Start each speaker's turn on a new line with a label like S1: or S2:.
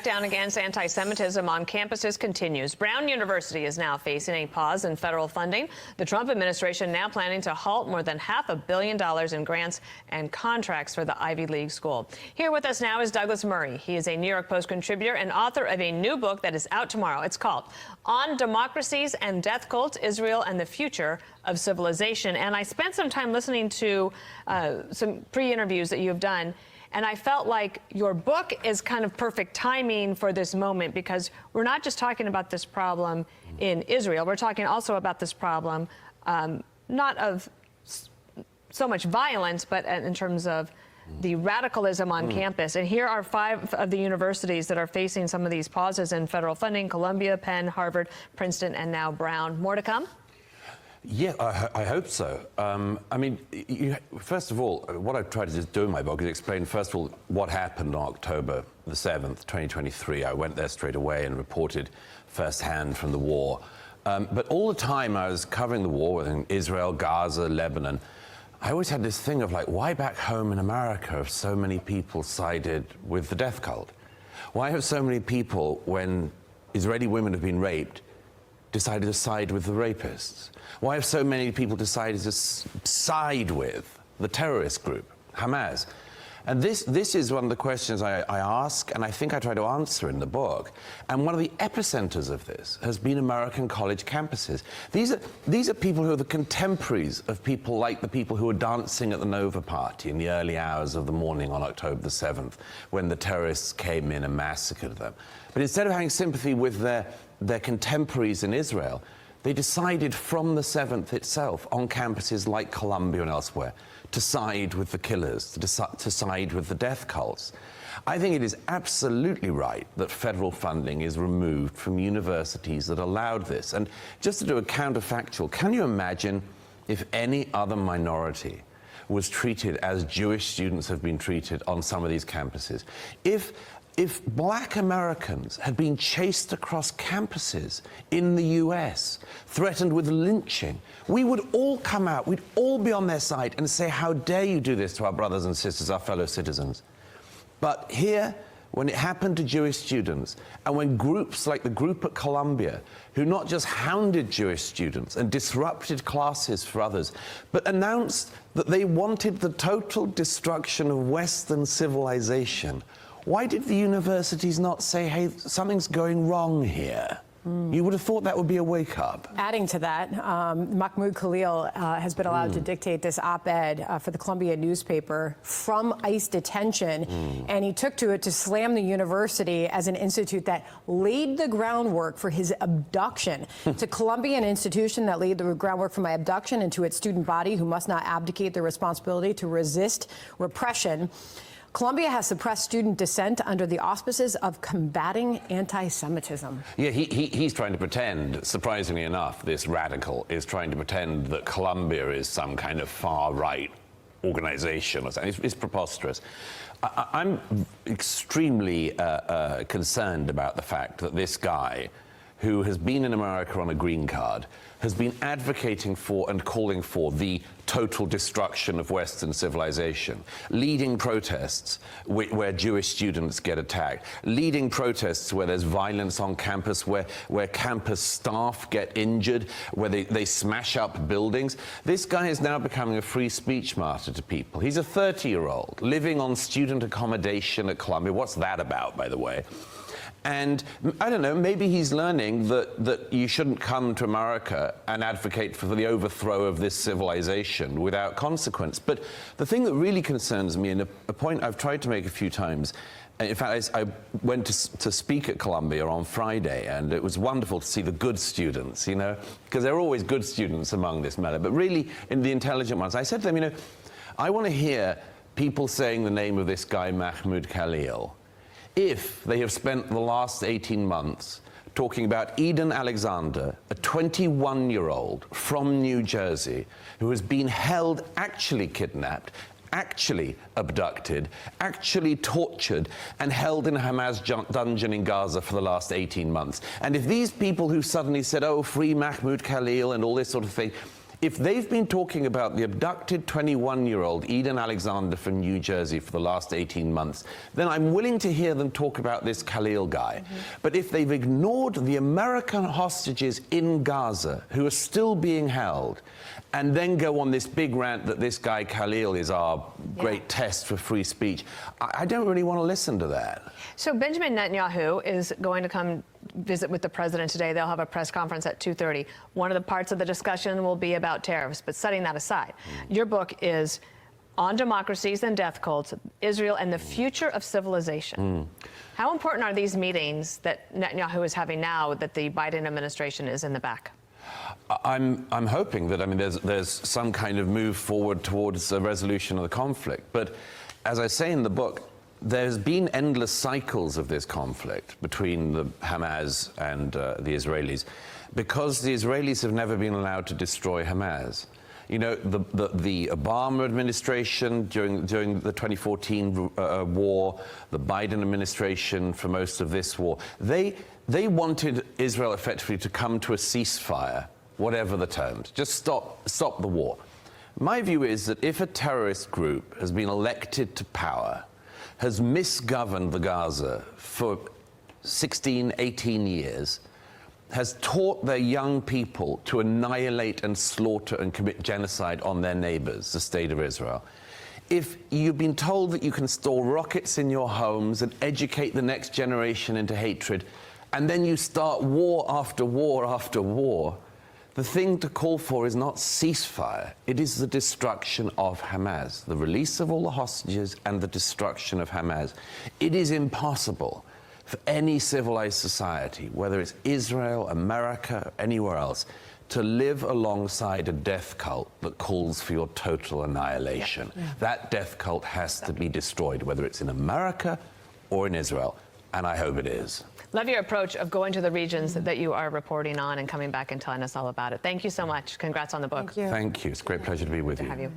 S1: Down against anti-Semitism on campuses continues. Brown University is now facing a pause in federal funding. The Trump administration now planning to halt more than $500 million in grants and contracts for the Ivy League school. Here with us now is Douglas Murray. He is a New York Post contributor and author of a new book that is out tomorrow. It's called On Democracies and Death Cults, Israel and the Future of Civilization. And I spent some time listening to some pre-interviews that you have done. And I felt like your book is kind of perfect timing for this moment, because we're not just talking about this problem in Israel. We're talking also about this problem, not of so much violence, but in terms of the radicalism on campus. And here are 5 of the universities that are facing some of these pauses in federal funding: Columbia, Penn, Harvard, Princeton, and now Brown. More to come?
S2: Yeah, I hope so. I mean, first of all, what I've tried to do in my book is explain, first of all, what happened on October the 7th, 2023. I went there straight away and reported firsthand from the war. But all the time I was covering the war in Israel, Gaza, Lebanon, I always had this thing of like, why back home in America have so many people sided with the death cult? Why have so many people, when Israeli women have been raped, decided to side with the rapists? Why have so many people decided to side with the terrorist group, Hamas? And this is one of the questions I ask, and I think I try to answer in the book. And one of the epicenters of this has been American college campuses. These are people who are the contemporaries of people like the people who were dancing at the Nova Party in the early hours of the morning on October the 7th, when the terrorists came in and massacred them. But instead of having sympathy with their contemporaries in Israel, they decided from the 7th itself, on campuses like Columbia and elsewhere, to side with the killers, to side with the death cults. I think it is absolutely right that federal funding is removed from universities that allowed this. And just to do a counterfactual, can you imagine if any other minority was treated as Jewish students have been treated on some of these campuses? If black Americans had been chased across campuses in the US, threatened with lynching, we would all come out, we'd all be on their side and say, how dare you do this to our brothers and sisters, our fellow citizens? But here, when it happened to Jewish students, and when groups like the group at Columbia, who not just hounded Jewish students and disrupted classes for others, but announced that they wanted the total destruction of Western civilization, why did the universities not say, hey, something's going wrong here? You would have thought that would be a wake-up.
S3: Adding to that, Mahmoud Khalil has been allowed to dictate this op-ed for the Columbia newspaper from ICE detention, and he took to it to slam the university as an institute that laid the groundwork for his abduction. To Columbia, an institution that laid the groundwork for my abduction, and to its student body, who must not abdicate their responsibility to resist repression. Columbia has suppressed student dissent under the auspices of combating anti-Semitism.
S2: Yeah, he's trying to pretend, surprisingly enough, this radical is trying to pretend that Columbia is some kind of far-right organization or something. It's preposterous. I'm extremely concerned about the fact that this guy, who has been in America on a green card, has been advocating for and calling for the total destruction of Western civilization, leading protests where Jewish students get attacked, leading protests where there's violence on campus, where campus staff get injured, where they smash up buildings. This guy is now becoming a free speech martyr to people. He's a 30-year-old living on student accommodation at Columbia. What's that about, by the way? And I don't know, maybe he's learning that you shouldn't come to America and advocate for the overthrow of this civilization without consequence. But the thing that really concerns me, and a point I've tried to make a few times, in fact, I went to speak at Columbia on Friday, and it was wonderful to see the good students, you know, because there are always good students among this matter, but really in the intelligent ones. I said to them, you know, I want to hear people saying the name of this guy, Mahmoud Khalil, if they have spent the last 18 months talking about Eden Alexander, a 21-year-old from New Jersey who has been held, actually kidnapped, actually abducted, actually tortured, and held in a Hamas dungeon in Gaza for the last 18 months. And if these people who suddenly said, oh, free Mahmoud Khalil and all this sort of thing, If they've been talking about the abducted 21-year-old Eden Alexander from New Jersey for the last 18 months, then I'm willing to hear them talk about this Khalil guy. But if they've ignored the American hostages in Gaza who are still being held, and then go on this big rant that this guy Khalil is our great test for free speech, I don't really want to listen to that.
S1: So Benjamin Netanyahu is going to come visit with the president today. They'll have a press conference at 2:30. One of the parts of the discussion will be about tariffs, but setting that aside, your book is on democracies and death cults, Israel and the future of civilization. How important are these meetings that Netanyahu is having now that the Biden administration is in the back?
S2: I'm hoping that, I mean, there's some kind of move forward towards a resolution of the conflict. But as I say in the book, there's been endless cycles of this conflict between the Hamas and the Israelis, because the Israelis have never been allowed to destroy Hamas. You know, the Obama administration during the 2014 war, the Biden administration for most of this war, they wanted Israel effectively to come to a ceasefire, whatever the terms, just stop the war. My view is that if a terrorist group has been elected to power, has misgoverned the Gaza for 16, 18 years, has taught their young people to annihilate and slaughter and commit genocide on their neighbors, the state of Israel. If you've been told that you can store rockets in your homes and educate the next generation into hatred, and then you start war after war after war, the thing to call for is not ceasefire. It is the destruction of Hamas, the release of all the hostages and the destruction of Hamas. It is impossible for any civilized society, whether it's Israel, America, anywhere else, to live alongside a death cult that calls for your total annihilation. That death cult has to be destroyed, whether it's in America or in Israel, and I hope it is.
S1: Love your approach of going to the regions that you are reporting on and coming back and telling us all about it. Thank you so much. Congrats on the book.
S3: Thank you.
S2: Thank you. It's a great pleasure to be with you.
S1: Have you.